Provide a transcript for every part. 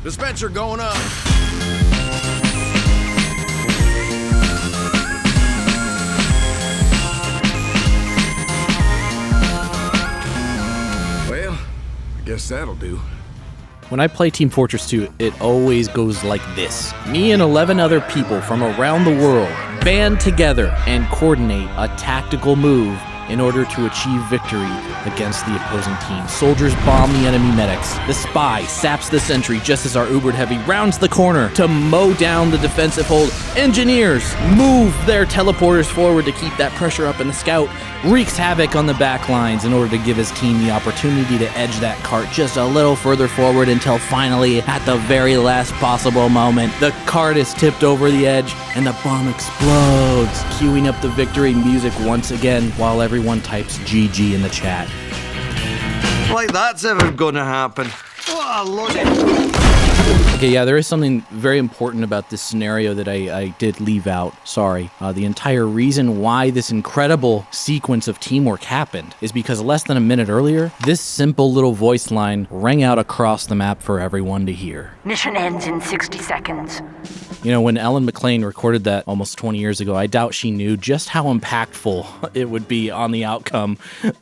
Dispenser going up. Well, I guess that'll do. When I play Team Fortress 2, it always goes like this. Me and 11 other people from around the world band together and coordinate a tactical move in order to achieve victory against the opposing team. Soldiers bomb the enemy medics. The spy saps the sentry just as our Ubered Heavy rounds the corner to mow down the defensive hold. Engineers move their teleporters forward to keep that pressure up, and the scout wreaks havoc on the back lines in order to give his team the opportunity to edge that cart just a little further forward until finally, at the very last possible moment, the cart is tipped over the edge and the bomb explodes, cueing up the victory music once again while everyone types GG in the chat. Like that's ever gonna happen. Oh, look at Okay, yeah, there is something very important about this scenario that I did leave out. Sorry. The entire reason why this incredible sequence of teamwork happened is because less than a minute earlier, this simple little voice line rang out across the map for everyone to hear. Mission ends in 60 seconds. You know, when Ellen McLean recorded that almost 20 years ago, I doubt she knew just how impactful it would be on the outcome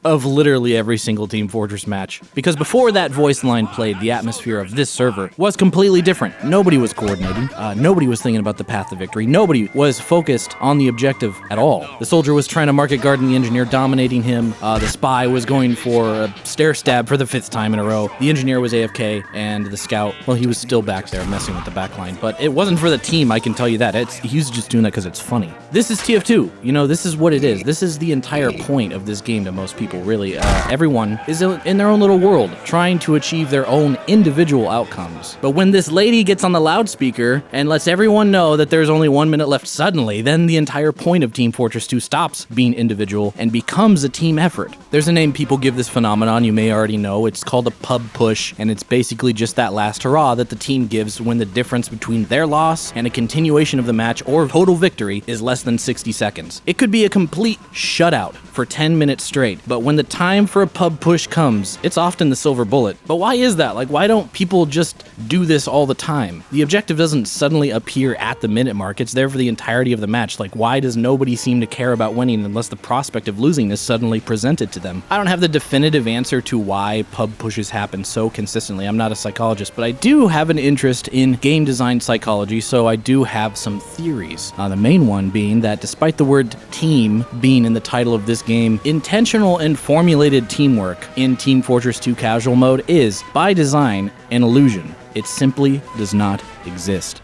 of literally every single Team Fortress match. Because before that voice line played, the atmosphere of this server was completely different. Nobody was coordinating. Nobody was thinking about the path to victory. Nobody was focused on the objective at all. The soldier was trying to market garden the engineer, dominating him. The spy was going for a stair stab for the 5th time in a row. The engineer was AFK, and the scout, well, he was still back there messing with the backline. But it wasn't for the team, I can tell you that. He was just doing that because it's funny. This is TF2. You know, this is what it is. This is the entire point of this game to most people, really. Everyone is in their own little world, trying to achieve their own individual outcomes. But when this lady gets on the loudspeaker and lets everyone know that there's only 1 minute left suddenly, then the entire point of Team Fortress 2 stops being individual and becomes a team effort. There's a name people give this phenomenon you may already know. It's called a pub push, and it's basically just that last hurrah that the team gives when the difference between their loss and a continuation of the match or total victory is less than 60 seconds. It could be a complete shutout for 10 minutes straight, but when the time for a pub push comes, it's often the silver bullet. But why is that? Like, why don't people just do this all the time? The objective doesn't suddenly appear at the minute mark, it's there for the entirety of the match. Like, why does nobody seem to care about winning unless the prospect of losing is suddenly presented to them? I don't have the definitive answer to why pub pushes happen so consistently. I'm not a psychologist, but I do have an interest in game design psychology, so I do have some theories. The main one being that despite the word team being in the title of this game, intentional and formulated teamwork in Team Fortress 2 casual mode is, by design, an illusion. It simply does not exist.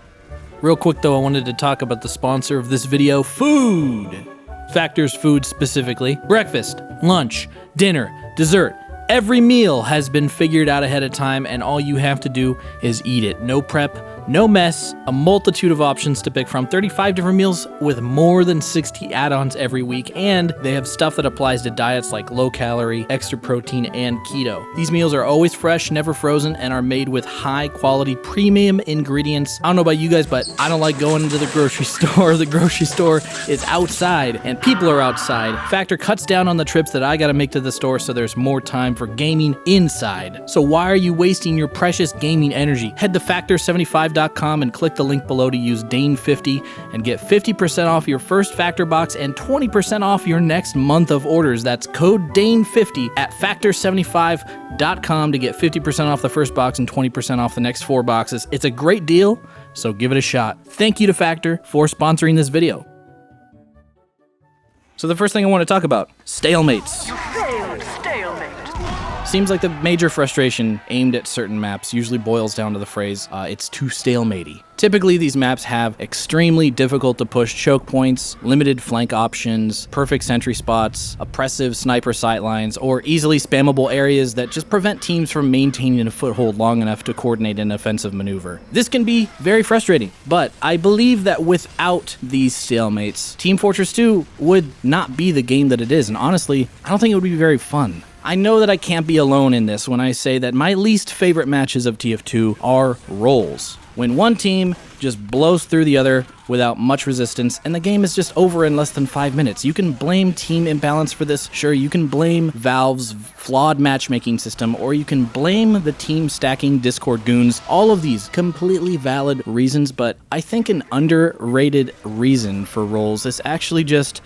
Real quick though, I wanted to talk about the sponsor of this video, food. Factor's food specifically. Breakfast, lunch, dinner, dessert. Every meal has been figured out ahead of time, and all you have to do is eat it. No prep, no mess, a multitude of options to pick from, 35 different meals with more than 60 add-ons every week, and they have stuff that applies to diets like low calorie, extra protein, and keto. These meals are always fresh, never frozen, and are made with high quality premium ingredients. I don't know about you guys, but I don't like going into the grocery store. The grocery store is outside, and people are outside. Factor cuts down on the trips that I gotta make to the store, so there's more time for gaming inside. So why are you wasting your precious gaming energy? Head to Factor75.com and click the link below to use Dane50 and get 50% off your first Factor box and 20% off your next month of orders. That's code Dane50 at Factor75.com to get 50% off the first box and 20% off the next 4 boxes. It's a great deal, so give it a shot. Thank you to Factor for sponsoring this video. So the first thing I want to talk about, stalemates. Stalemate. Seems like the major frustration aimed at certain maps usually boils down to the phrase, it's too stalematey. Typically, these maps have extremely difficult to push choke points, limited flank options, perfect sentry spots, oppressive sniper sightlines, or easily spammable areas that just prevent teams from maintaining a foothold long enough to coordinate an offensive maneuver. This can be very frustrating, but I believe that without these stalemates, Team Fortress 2 would not be the game that it is, and honestly, I don't think it would be very fun. I know that I can't be alone in this when I say that my least favorite matches of TF2 are rolls. When one team just blows through the other without much resistance, and the game is just over in less than 5 minutes. You can blame team imbalance for this, sure, you can blame Valve's flawed matchmaking system, or you can blame the team stacking Discord goons. All of these completely valid reasons, but I think an underrated reason for rolls is actually just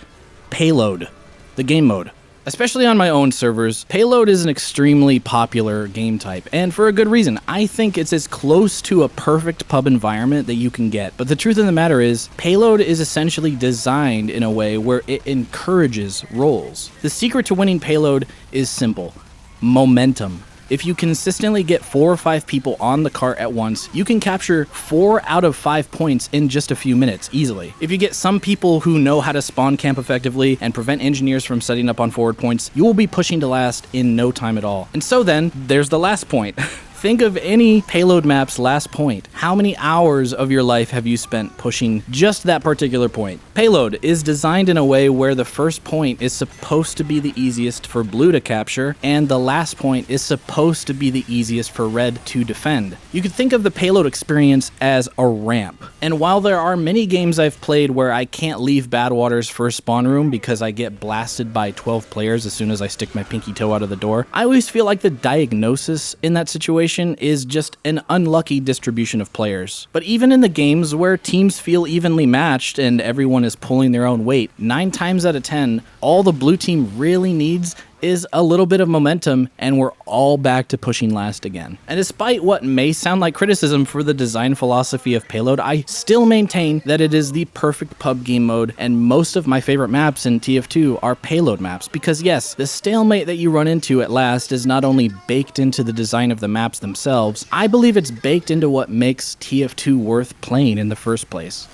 payload, the game mode. Especially on my own servers, Payload is an extremely popular game type, and for a good reason. I think it's as close to a perfect pub environment that you can get. But the truth of the matter is, Payload is essentially designed in a way where it encourages rolls. The secret to winning Payload is simple: momentum. If you consistently get 4 or 5 people on the cart at once, you can capture 4 out of 5 points in just a few minutes, easily. If you get some people who know how to spawn camp effectively and prevent engineers from setting up on forward points, you will be pushing to last in no time at all. And so then, there's the last point. Think of any Payload map's last point. How many hours of your life have you spent pushing just that particular point? Payload is designed in a way where the first point is supposed to be the easiest for blue to capture, and the last point is supposed to be the easiest for red to defend. You could think of the Payload experience as a ramp. And while there are many games I've played where I can't leave Badwater's first spawn room because I get blasted by 12 players as soon as I stick my pinky toe out of the door, I always feel like the diagnosis in that situation is just an unlucky distribution of players. But even in the games where teams feel evenly matched and everyone is pulling their own weight, 9 times out of 10, all the blue team really needs is a little bit of momentum, and we're all back to pushing last again. And despite what may sound like criticism for the design philosophy of Payload, I still maintain that it is the perfect pub game mode, and most of my favorite maps in TF2 are Payload maps, because yes, the stalemate that you run into at last is not only baked into the design of the maps themselves, I believe it's baked into what makes TF2 worth playing in the first place.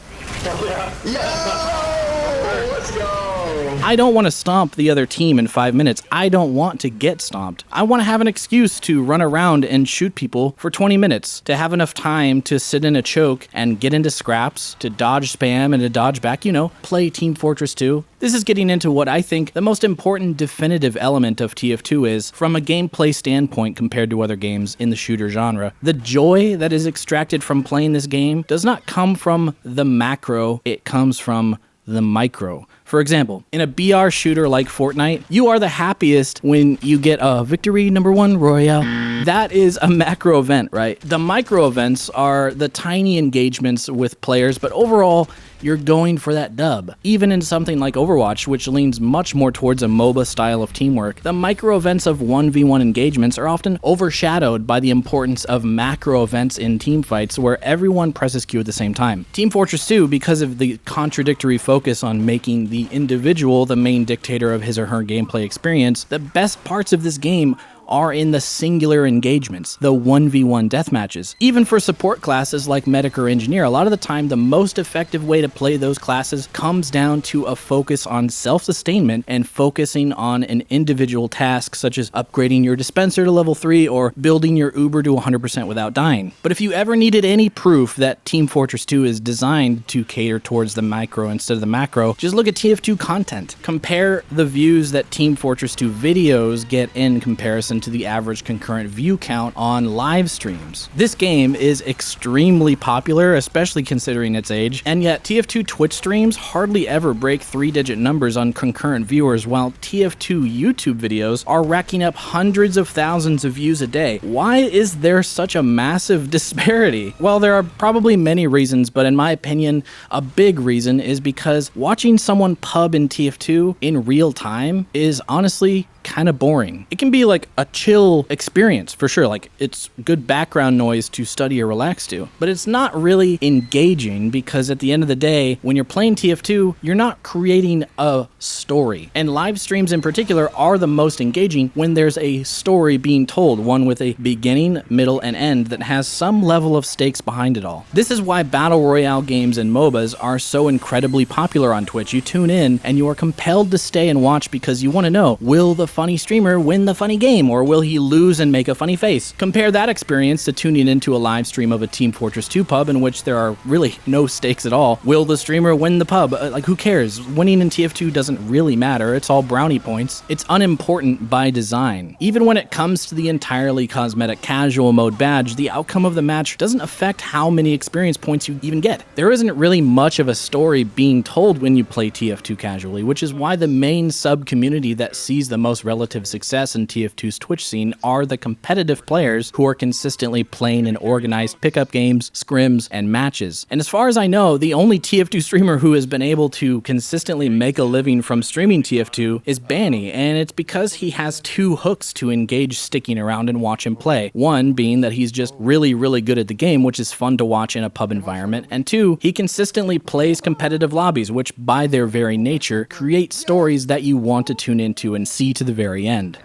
I don't want to stomp the other team in 5 minutes. I don't want to get stomped. I want to have an excuse to run around and shoot people for 20 minutes, to have enough time to sit in a choke and get into scraps, to dodge spam and to dodge back, play Team Fortress 2. This is getting into what I think the most important definitive element of TF2 is from a gameplay standpoint compared to other games in the shooter genre. The joy that is extracted from playing this game does not come from the macro, it comes from the micro. For example, in a BR shooter like Fortnite, you are the happiest when you get a victory #1 Royale. That is a macro event, right? The micro events are the tiny engagements with players, but overall, you're going for that dub. Even in something like Overwatch, which leans much more towards a MOBA style of teamwork, the micro events of 1v1 engagements are often overshadowed by the importance of macro events in teamfights where everyone presses Q at the same time. Team Fortress 2, because of the contradictory focus on making the individual the main dictator of his or her gameplay experience, the best parts of this game are in the singular engagements, the 1v1 deathmatches. Even for support classes like Medic or Engineer, a lot of the time the most effective way to play those classes comes down to a focus on self-sustainment and focusing on an individual task such as upgrading your dispenser to level 3 or building your Uber to 100% without dying. But if you ever needed any proof that Team Fortress 2 is designed to cater towards the micro instead of the macro, just look at TF2 content. Compare the views that Team Fortress 2 videos get in comparison to the average concurrent view count on live streams. This game is extremely popular, especially considering its age, and yet TF2 Twitch streams hardly ever break 3-digit numbers on concurrent viewers, while TF2 YouTube videos are racking up hundreds of thousands of views a day. Why is there such a massive disparity? Well, there are probably many reasons, but in my opinion, a big reason is because watching someone pub in TF2 in real time is honestly kind of boring. It can be like a chill experience for sure, like it's good background noise to study or relax to, but it's not really engaging because at the end of the day, when you're playing TF2, you're not creating a story. And live streams in particular are the most engaging when there's a story being told, one with a beginning, middle, and end that has some level of stakes behind it all. This is why Battle Royale games and MOBAs are so incredibly popular on Twitch. You tune in and you are compelled to stay and watch because you want to know, will the funny streamer win the funny game, or will he lose and make a funny face? Compare that experience to tuning into a live stream of a Team Fortress 2 pub in which there are really no stakes at all. Will the streamer win the pub? Like, who cares? Winning in TF2 doesn't really matter. It's all brownie points. It's unimportant by design. Even when it comes to the entirely cosmetic casual mode badge, the outcome of the match doesn't affect how many experience points you even get. There isn't really much of a story being told when you play TF2 casually, which is why the main sub-community that sees the most relative success in TF2's Twitch scene are the competitive players who are consistently playing in organized pickup games, scrims, and matches. And as far as I know, the only TF2 streamer who has been able to consistently make a living from streaming TF2 is Banny, and it's because he has two hooks to engage sticking around and watch him play. One being that he's just really good at the game, which is fun to watch in a pub environment, and two, he consistently plays competitive lobbies, which by their very nature create stories that you want to tune into and see to the very end.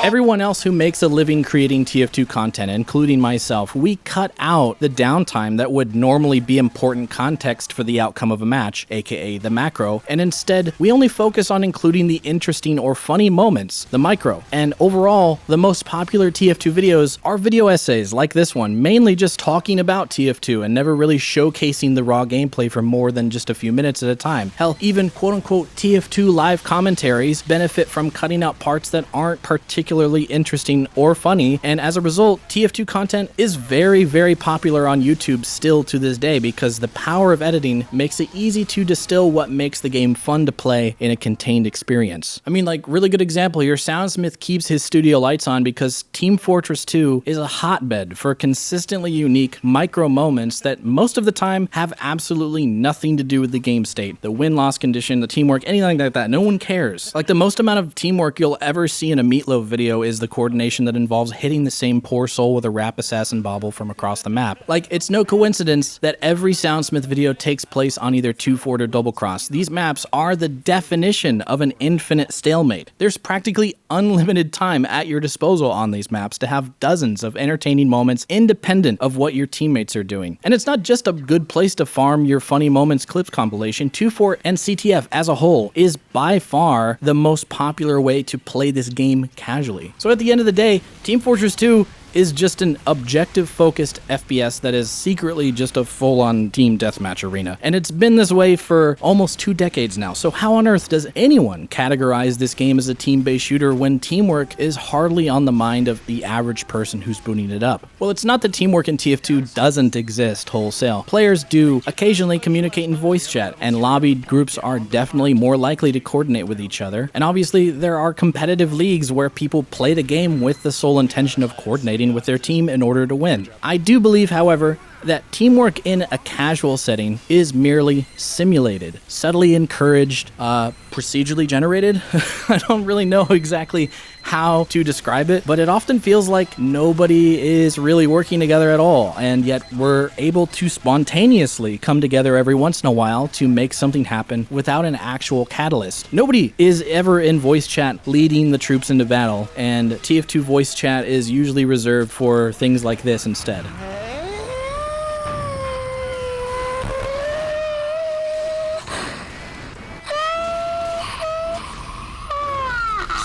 Everyone else who makes a living creating TF2 content, including myself, we cut out the downtime that would normally be important context for the outcome of a match, aka the macro, and instead, we only focus on including the interesting or funny moments, the micro. And overall, the most popular TF2 videos are video essays like this one, mainly just talking about TF2 and never really showcasing the raw gameplay for more than just a few minutes at a time. Hell, even quote-unquote TF2 live commentaries benefit from cutting out parts that aren't particularly interesting or funny, and as a result, TF2 content is very popular on YouTube still to this day because the power of editing makes it easy to distill what makes the game fun to play in a contained experience. I mean, like, really good example here, Soundsmith keeps his studio lights on because Team Fortress 2 is a hotbed for consistently unique micro moments that most of the time have absolutely nothing to do with the game state, the win-loss condition, the teamwork, anything like that. No one cares. Like, the most amount of teamwork you'll ever see in a Meatloaf video is the coordination that involves hitting the same poor soul with a rap assassin bobble from across the map. Like, it's no coincidence that every Soundsmith video takes place on either 2-Fort or Double Cross. These maps are the definition of an infinite stalemate. There's practically unlimited time at your disposal on these maps to have dozens of entertaining moments independent of what your teammates are doing. And it's not just a good place to farm your funny moments clips compilation. 2-Fort and CTF as a whole is by far the most popular way to play this game casually. So at the end of the day, Team Fortress 2 is just an objective-focused FPS that is secretly just a full-on team deathmatch arena. And it's been this way for almost 2 decades now, so how on earth does anyone categorize this game as a team-based shooter when teamwork is hardly on the mind of the average person who's booting it up? Well, it's not that teamwork in TF2 doesn't exist wholesale. Players do occasionally communicate in voice chat, and lobbied groups are definitely more likely to coordinate with each other. And obviously, there are competitive leagues where people play the game with the sole intention of coordinating with their team in order to win. I do believe, however, that teamwork in a casual setting is merely simulated, subtly encouraged, procedurally generated. I don't really know exactly how to describe it, but it often feels like nobody is really working together at all, and yet we're able to spontaneously come together every once in a while to make something happen without an actual catalyst. Nobody is ever in voice chat leading the troops into battle, and TF2 voice chat is usually reserved for things like this instead.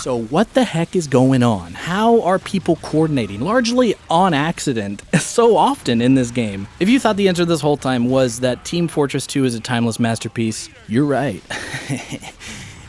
So what the heck is going on? How are people coordinating, largely on accident, so often in this game? If you thought the answer this whole time was that Team Fortress 2 is a timeless masterpiece, you're right.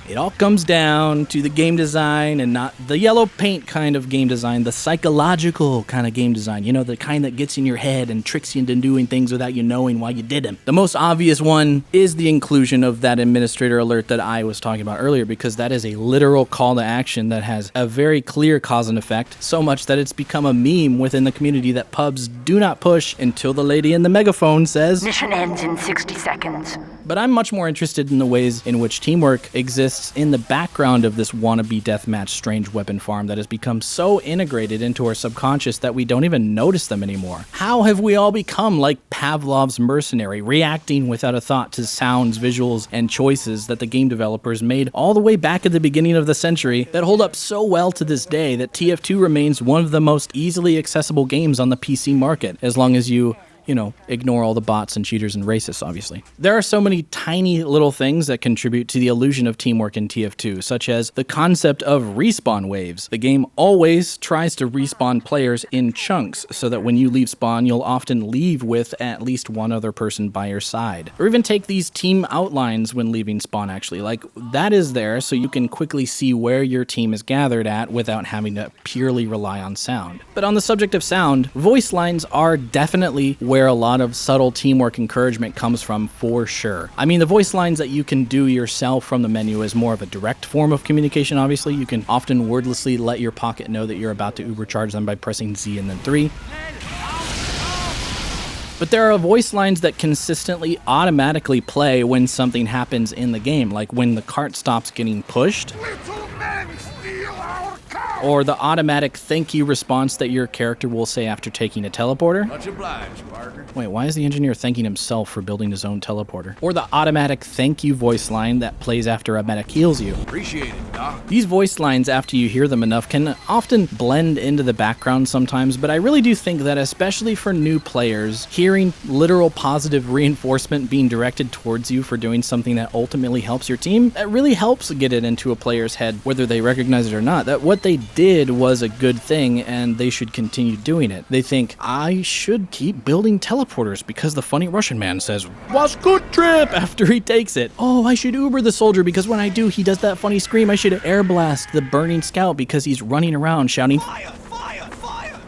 It all comes down to the game design, and not the yellow paint kind of game design, the psychological kind of game design, you know, the kind that gets in your head and tricks you into doing things without you knowing why you did them. The most obvious one is the inclusion of that administrator alert that I was talking about earlier, because that is a literal call to action that has a very clear cause and effect, so much that it's become a meme within the community that pubs do not push until the lady in the megaphone says, Mission ends in 60 seconds. But I'm much more interested in the ways in which teamwork exists in the background of this wannabe deathmatch strange weapon farm that has become so integrated into our subconscious that we don't even notice them anymore. How have we all become like Pavlov's mercenary, reacting without a thought to sounds, visuals, and choices that the game developers made all the way back at the beginning of the century that hold up so well to this day that TF2 remains one of the most easily accessible games on the PC market, as long as you ignore all the bots and cheaters and racists, obviously. There are so many tiny little things that contribute to the illusion of teamwork in TF2, such as the concept of respawn waves. The game always tries to respawn players in chunks, so that when you leave spawn, you'll often leave with at least one other person by your side. Or even take these team outlines when leaving spawn, actually. Like, that is there so you can quickly see where your team is gathered at without having to purely rely on sound. But on the subject of sound, voice lines are definitely where a lot of subtle teamwork encouragement comes from, for sure. I mean, the voice lines that you can do yourself from the menu is more of a direct form of communication, obviously. You can often wordlessly let your pocket know that you're about to ubercharge them by pressing Z and then 3. But there are voice lines that consistently automatically play when something happens in the game, like when the cart stops getting pushed, or the automatic thank you response that your character will say after taking a teleporter. Much obliged, Parker. Wait, why is the engineer thanking himself for building his own teleporter? Or the automatic thank you voice line that plays after a medic heals you. Appreciate it, Doc. These voice lines, after you hear them enough, can often blend into the background sometimes, but I really do think that, especially for new players, hearing literal positive reinforcement being directed towards you for doing something that ultimately helps your team, that really helps get it into a player's head, whether they recognize it or not, that what they did was a good thing and they should continue doing it. They think, I should keep building teleporters because the funny Russian man says, "Was good trip," after he takes it. Oh, I should Uber the soldier because when I do, he does that funny scream. I should air blast the burning scout because he's running around shouting, "Fire, fire, fire."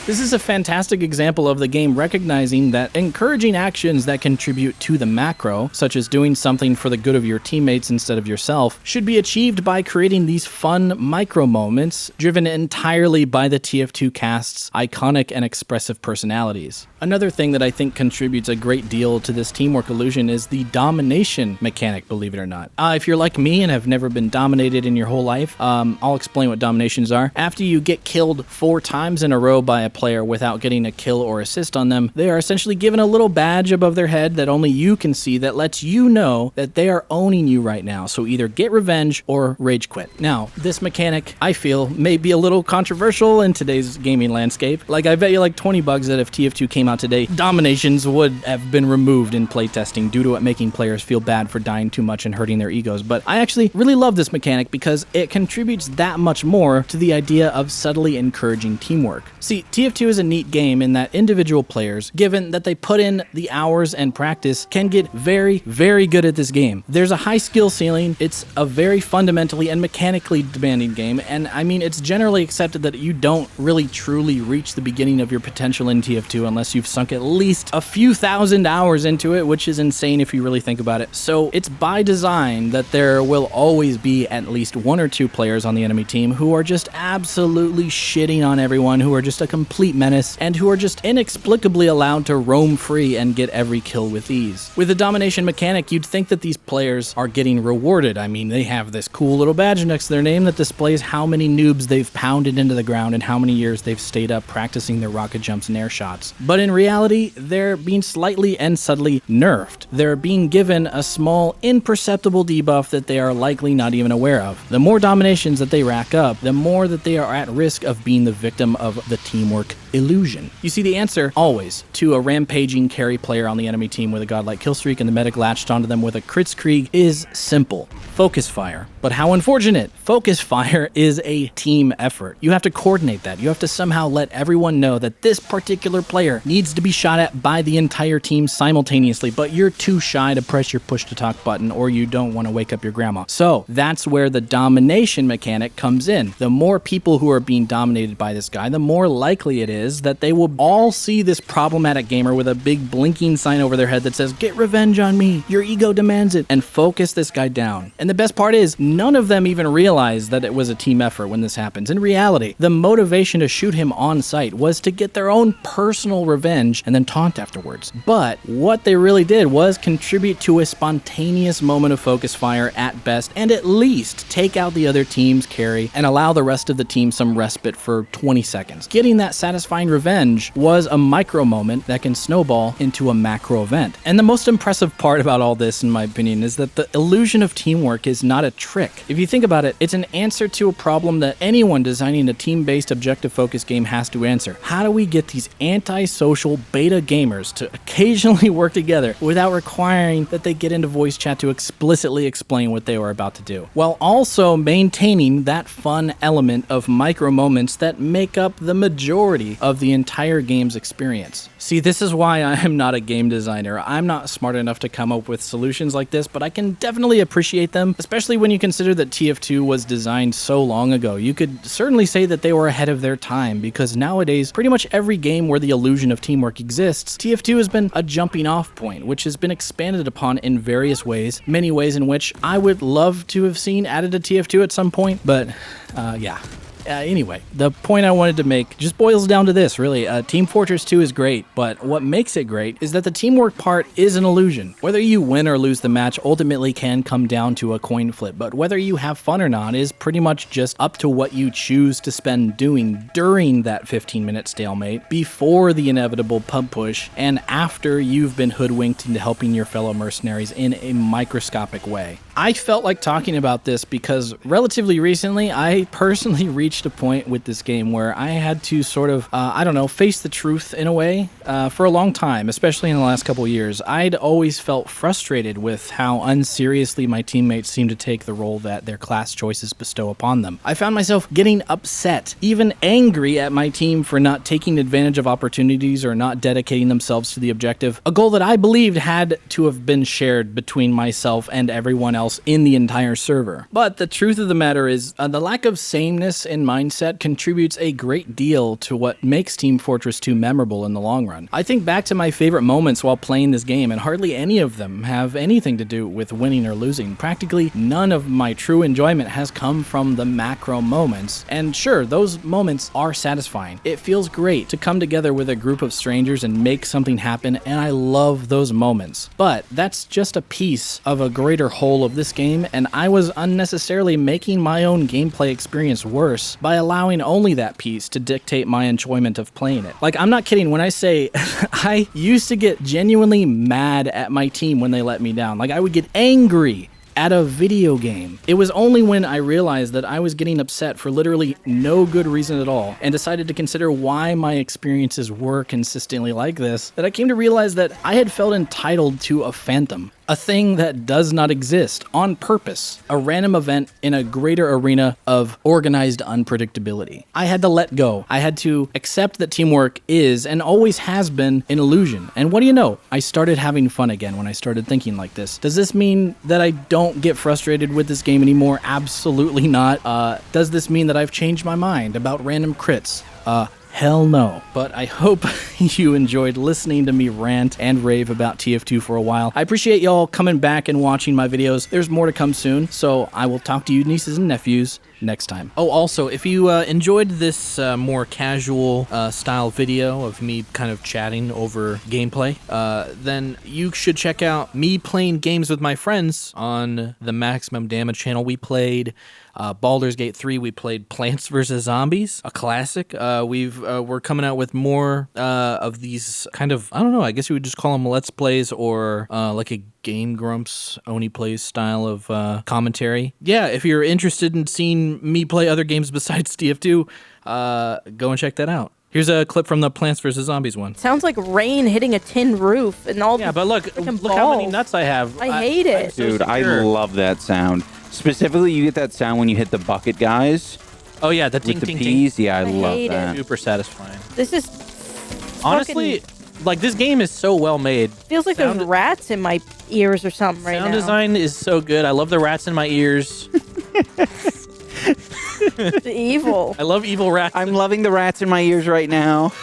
This is a fantastic example of the game recognizing that encouraging actions that contribute to the macro, such as doing something for the good of your teammates instead of yourself, should be achieved by creating these fun micro moments driven entirely by the TF2 cast's iconic and expressive personalities. Another thing that I think contributes a great deal to this teamwork illusion is the domination mechanic, believe it or not. If you're like me and have never been dominated in your whole life, I'll explain what dominations are. After you get killed 4 times in a row by a player without getting a kill or assist on them, they are essentially given a little badge above their head that only you can see that lets you know that they are owning you right now. So either get revenge or rage quit. Now, this mechanic, I feel, may be a little controversial in today's gaming landscape. Like, I bet you like $20 that if TF2 came out today, dominations would have been removed in playtesting due to it making players feel bad for dying too much and hurting their egos. But I actually really love this mechanic because it contributes that much more to the idea of subtly encouraging teamwork. See, TF2 is a neat game in that individual players, given that they put in the hours and practice, can get very, very good at this game. There's a high skill ceiling, it's a very fundamentally and mechanically demanding game, and I mean, it's generally accepted that you don't really truly reach the beginning of your potential in TF2 unless you've sunk at least a few thousand hours into it, which is insane if you really think about it. So it's by design that there will always be at least 1 or 2 players on the enemy team who are just absolutely shitting on everyone, who are just a complete menace, and who are just inexplicably allowed to roam free and get every kill with ease. With the domination mechanic, you'd think that these players are getting rewarded. I mean, they have this cool little badge next to their name that displays how many noobs they've pounded into the ground and how many years they've stayed up practicing their rocket jumps and air shots. But in reality, they're being slightly and subtly nerfed. They're being given a small, imperceptible debuff that they are likely not even aware of. The more dominations that they rack up, the more that they are at risk of being the victim of the teamwork illusion. You see, the answer, always, to a rampaging carry player on the enemy team with a godlike killstreak and the medic latched onto them with a Kritzkrieg is simple. Focus fire. But how unfortunate. Focus fire is a team effort. You have to coordinate that. You have to somehow let everyone know that this particular player needs to be shot at by the entire team simultaneously, but you're too shy to press your push to talk button or you don't want to wake up your grandma. So that's where the domination mechanic comes in. The more people who are being dominated by this guy, the more likely it is that they will all see this problematic gamer with a big blinking sign over their head that says, "Get revenge on me, your ego demands it," and focus this guy down. And the best part is, none of them even realize that it was a team effort when this happens. In reality, the motivation to shoot him on sight was to get their own personal revenge and then taunt afterwards. But what they really did was contribute to a spontaneous moment of focus fire at best, and at least take out the other team's carry and allow the rest of the team some respite for 20 seconds. Getting that satisfying find revenge was a micro moment that can snowball into a macro event. And the most impressive part about all this, in my opinion, is that the illusion of teamwork is not a trick. If you think about it, it's an answer to a problem that anyone designing a team-based objective-focused game has to answer. How do we get these anti-social beta gamers to occasionally work together without requiring that they get into voice chat to explicitly explain what they were about to do, while also maintaining that fun element of micro moments that make up the majority of the entire game's experience? See, this is why I am not a game designer. I'm not smart enough to come up with solutions like this, but I can definitely appreciate them, especially when you consider that TF2 was designed so long ago. You could certainly say that they were ahead of their time, because nowadays, pretty much every game where the illusion of teamwork exists, TF2 has been a jumping off point, which has been expanded upon in various ways, many ways in which I would love to have seen added to TF2 at some point, but yeah. Anyway, the point I wanted to make just boils down to this, really. Team Fortress 2 is great, but what makes it great is that the teamwork part is an illusion. Whether you win or lose the match ultimately can come down to a coin flip, but whether you have fun or not is pretty much just up to what you choose to spend doing during that 15-minute stalemate, before the inevitable pub push, and after you've been hoodwinked into helping your fellow mercenaries in a microscopic way. I felt like talking about this because relatively recently, I personally reached a point with this game where I had to sort of, face the truth in a way. For a long time, especially in the last couple years, I'd always felt frustrated with how unseriously my teammates seemed to take the role that their class choices bestow upon them. I found myself getting upset, even angry at my team for not taking advantage of opportunities or not dedicating themselves to the objective, a goal that I believed had to have been shared between myself and everyone else in the entire server. But the truth of the matter is, the lack of sameness in mindset contributes a great deal to what makes Team Fortress 2 memorable in the long run. I think back to my favorite moments while playing this game, and hardly any of them have anything to do with winning or losing. Practically none of my true enjoyment has come from the macro moments, and sure, those moments are satisfying. It feels great to come together with a group of strangers and make something happen, and I love those moments. But that's just a piece of a greater whole of this game, and I was unnecessarily making my own gameplay experience worse by allowing only that piece to dictate my enjoyment of playing it. Like, I'm not kidding when I say I used to get genuinely mad at my team when they let me down. Like, I would get angry at a video game. It was only when I realized that I was getting upset for literally no good reason at all and decided to consider why my experiences were consistently like this that I came to realize that I had felt entitled to a phantom. A thing that does not exist on purpose. A random event in a greater arena of organized unpredictability. I had to let go. I had to accept that teamwork is and always has been an illusion. And what do you know? I started having fun again when I started thinking like this. Does this mean that I don't get frustrated with this game anymore? Absolutely not. Does this mean that I've changed my mind about random crits? Hell no. But I hope you enjoyed listening to me rant and rave about TF2 for a while. I appreciate y'all coming back and watching my videos. There's more to come soon, so I will talk to you nieces and nephews next time. Oh, also, if you enjoyed this more casual style video of me kind of chatting over gameplay, then you should check out me playing games with my friends on the Maximum Damage channel. We played Baldur's Gate 3, we played Plants vs. Zombies, a classic. We're coming out with more of these kind of, I don't know, I guess you would just call them Let's Plays or like a Game Grumps Oni Plays style of commentary. Yeah, if you're interested in seeing me play other games besides TF2, go and check that out. Here's a clip from the Plants vs. Zombies one. Sounds like rain hitting a tin roof and all. Yeah, but look how many nuts I have. I hate it. Dude, I love that sound. Specifically, you get that sound when you hit the bucket, guys. Oh yeah, the with ting the ting peas. ting. Yeah, I love hate that. Super satisfying. This is Honestly, like this game is so well made. Feels like there's rats in my ears or something right now. Sound design is so good. I love the rats in my ears. Evil. I love evil rats. I'm loving the rats in my ears right now.